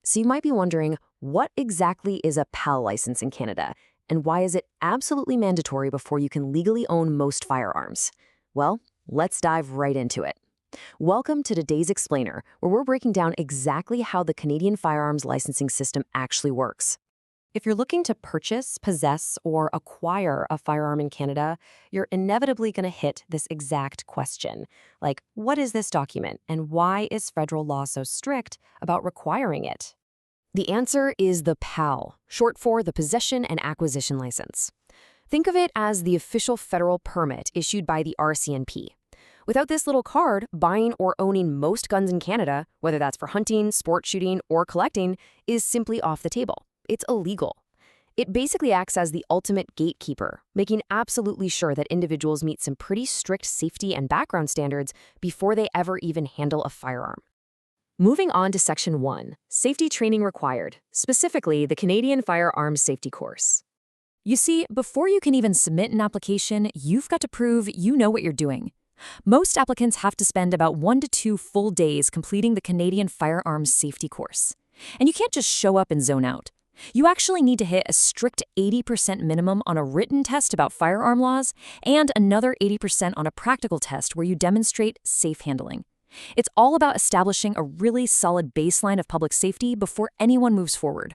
So you might be wondering, what exactly is a PAL license in Canada? And why is it absolutely mandatory before you can legally own most firearms? Well, let's dive right into it. Welcome to today's Explainer, where we're breaking down exactly how the Canadian firearms licensing system actually works. If you're looking to purchase, possess, or acquire a firearm in Canada, you're inevitably going to hit this exact question. Like, what is this document, and why is federal law so strict about requiring it? The answer is the PAL, short for the Possession and Acquisition License. Think of it as the official federal permit issued by the RCMP. Without this little card, buying or owning most guns in Canada, whether that's for hunting, sport shooting, or collecting, is simply off the table. It's illegal. It basically acts as the ultimate gatekeeper, making absolutely sure that individuals meet some pretty strict safety and background standards before they ever even handle a firearm. Moving on to Section 1, Safety Training Required, specifically the Canadian Firearms Safety Course. You see, before you can even submit an application, you've got to prove you know what you're doing. Most applicants have to spend about 1 to 2 full days completing the Canadian Firearms Safety Course. And you can't just show up and zone out. You actually need to hit a strict 80% minimum on a written test about firearm laws and another 80% on a practical test where you demonstrate safe handling. It's all about establishing a really solid baseline of public safety before anyone moves forward.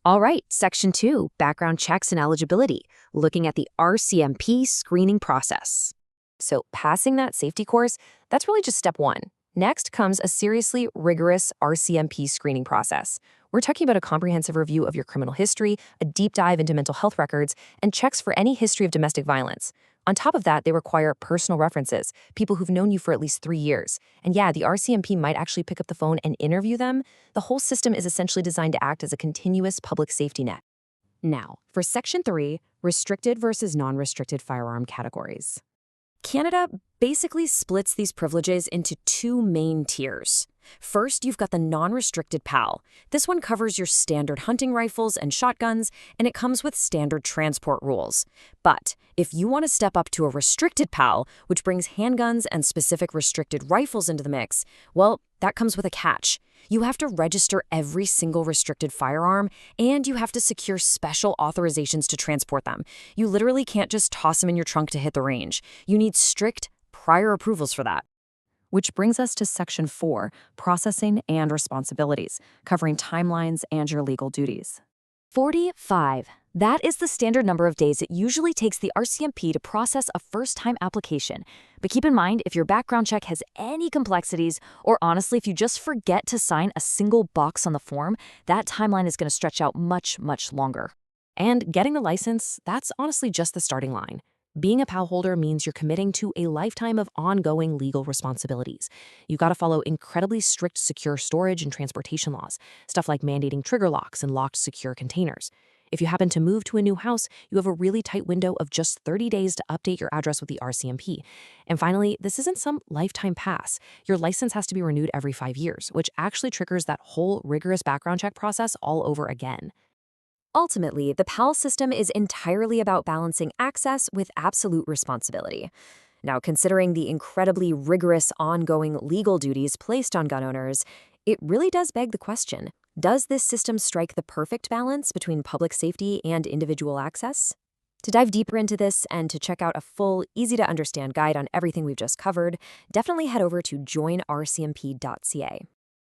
All right, Section 2, Background Checks and Eligibility, looking at the RCMP screening process. So passing that safety course, that's really just step 1. Next comes a seriously rigorous RCMP screening process. We're talking about a comprehensive review of your criminal history, a deep dive into mental health records, and checks for any history of domestic violence. On top of that, they require personal references, people who've known you for at least 3 years. And yeah, the RCMP might actually pick up the phone and interview them. The whole system is essentially designed to act as a continuous public safety net. Now, for Section 3, restricted versus non-restricted firearm categories. Canada basically splits these privileges into 2 main tiers. First, you've got the non-restricted PAL. This one covers your standard hunting rifles and shotguns, and it comes with standard transport rules. But if you want to step up to a restricted PAL, which brings handguns and specific restricted rifles into the mix, well, that comes with a catch. You have to register every single restricted firearm, and you have to secure special authorizations to transport them. You literally can't just toss them in your trunk to hit the range. You need strict prior approvals for that. Which brings us to Section 4, Processing and Responsibilities, covering timelines and your legal duties. 45. That is the standard number of days it usually takes the RCMP to process a first-time application. But keep in mind, if your background check has any complexities, or honestly, if you just forget to sign a single box on the form, that timeline is going to stretch out much, much longer. And getting the license, that's honestly just the starting line. Being a PAL holder means you're committing to a lifetime of ongoing legal responsibilities. You've got to follow incredibly strict secure storage and transportation laws, stuff like mandating trigger locks and locked secure containers. If you happen to move to a new house, you have a really tight window of just 30 days to update your address with the RCMP. And finally, this isn't some lifetime pass. Your license has to be renewed every 5 years, which actually triggers that whole rigorous background check process all over again. Ultimately, the PAL system is entirely about balancing access with absolute responsibility. Now, considering the incredibly rigorous ongoing legal duties placed on gun owners, it really does beg the question, does this system strike the perfect balance between public safety and individual access? To dive deeper into this and to check out a full, easy-to-understand guide on everything we've just covered, definitely head over to joinrcmp.ca.